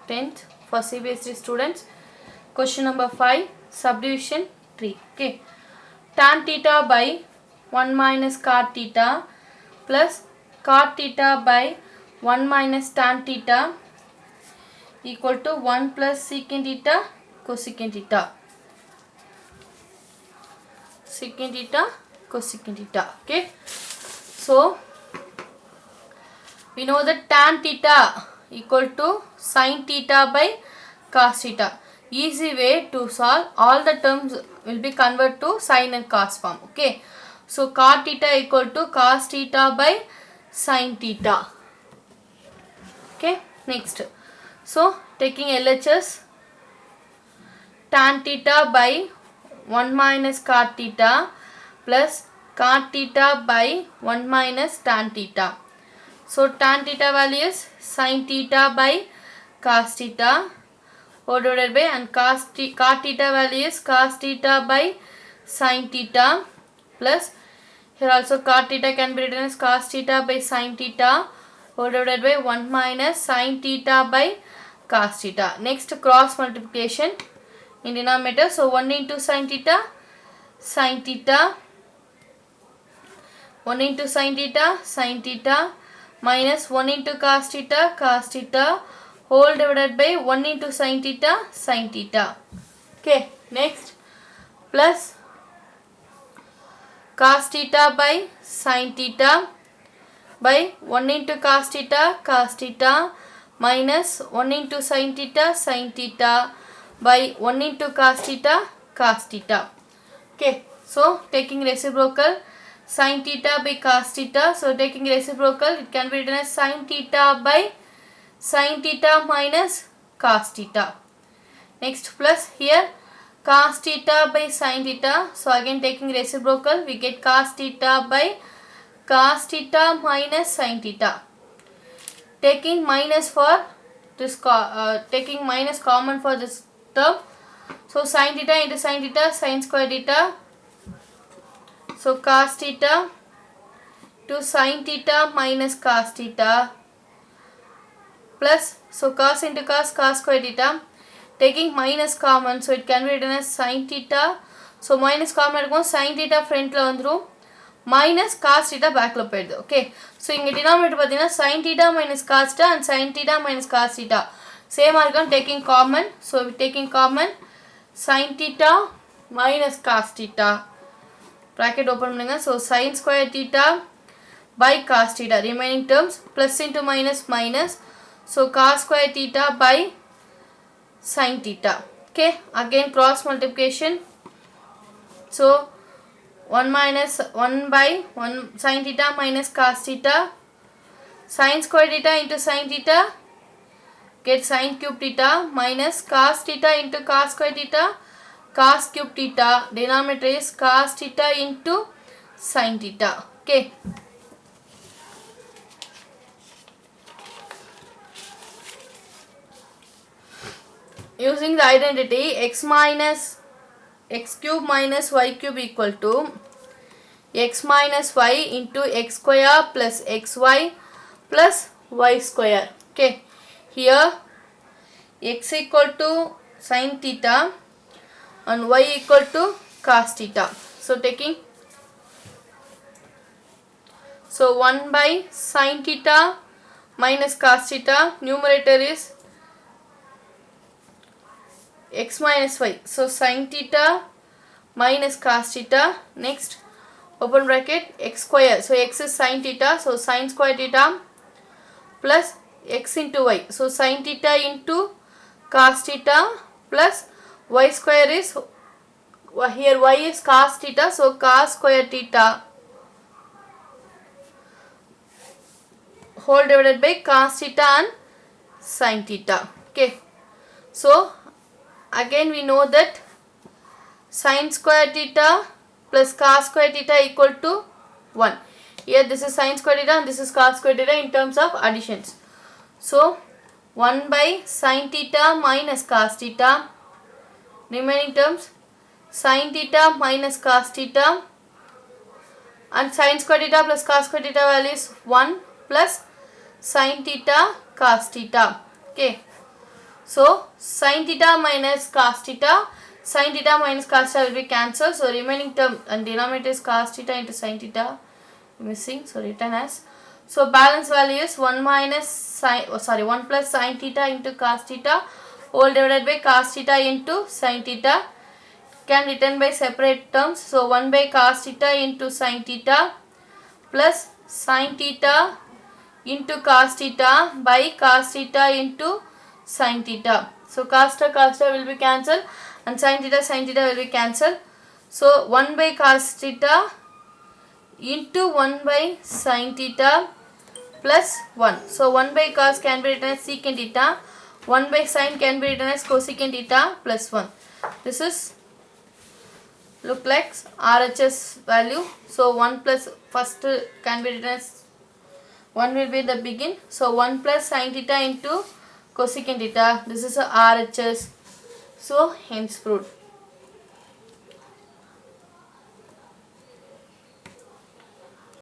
10th for CBSE students. Question number 5, subdivision 3. Okay. Tan theta by 1 minus cot theta plus cot theta by 1 minus tan theta equal to 1 plus secant theta cosecant theta. Secant theta cosecant theta. Okay. So we know that tan theta equal to sin theta by cos theta. Easy way to solve, all the terms will be converted to sin and cos form. Okay. So cot theta equal to cos theta by sin theta. Okay. Next. So taking LHS, tan theta by 1 minus cot theta plus cot theta by 1 minus tan theta. So tan theta value is sin theta by cos theta whole divided by, and cot theta value is cos theta by sin theta plus, here also cot theta can be written as cos theta by sin theta whole divided by 1 minus sin theta by cos theta. Next, cross multiplication in denominator. So 1 into sin theta 1 into sin theta minus 1 into cos theta whole divided by 1 into sin theta. Okay. Next, plus cos theta by sin theta by 1 into cos theta minus 1 into sin theta by 1 into cos theta. Okay. So taking reciprocal, sin theta by cos theta. So taking reciprocal, it can be written as sin theta by sin theta minus cos theta. Next, plus here cos theta by sin theta. So again taking reciprocal, we get cos theta by cos theta minus sin theta. Taking minus for this, taking minus common for this term. So sin theta into sin theta, sin square theta. So cos theta to sin theta minus cos theta plus, so cos into cos, cos square theta. Taking minus common, so it can be written as sin theta. So minus common இருக்கும், sin theta front la வந்துரும், minus cos theta back la போயிடுது. Okay. So இங்க denominator பார்த்தீங்கன்னா sin theta minus cos theta and sin theta minus cos theta same இருக்கும். Taking common, so taking common, sin theta minus cos theta bracket open பண்ணுங்க. So sin square theta by cos theta, remaining terms plus into minus minus, so cos square theta by sin theta. Okay. Again cross multiplication. So 1 minus 1 by 1 sin theta minus cos theta, sin square theta into sin theta, get sin cube theta minus cos theta into cos square theta, cos cube theta, denominator is cos theta into sin theta. Okay. Using the identity x cube minus y cube equal to x minus y into x square plus xy plus y square. Okay. Here x equal to sin theta and y equal to cos theta. So taking, so 1 by sin theta minus cos theta, numerator is x minus y. So sin theta minus cos theta. Next, open bracket, x square. So x is sin theta. So sin square theta plus x into y. So sin theta into cos theta plus y square is, here y is cos theta. So cos square theta whole divided by cos theta and sin theta. Okay. So again we know that sin square theta plus cos square theta equal to 1. Here this is sin square theta and this is cos square theta in terms of additions. So 1 by sin theta minus cos theta, remaining terms sin theta minus cos theta, and sin square theta plus cos square theta value is 1 plus sin theta cos theta. Okay. So sin theta minus cos theta. Sin theta minus cos theta will be cancelled. So remaining term and denominator is cos theta into sin theta. Missing. So written as. So balance value is 1 minus sin. 1 plus sin theta into cos theta whole divided by cos theta into sin theta. Can written by separate terms. So 1 by cos theta into sin theta plus sin theta into cos theta by cos theta into sin theta. So cos theta will be cancelled and sin theta will be cancelled. So 1 by cos theta into 1 by sin theta plus 1. So 1 by cos can be written as secant theta. 1 by sin can be written as cosecant theta plus 1. This is look like RHS value. So 1 plus first can be written as 1 will be the begin. So 1 plus sin theta into cosecant theta. This is a RHS. So hence proved.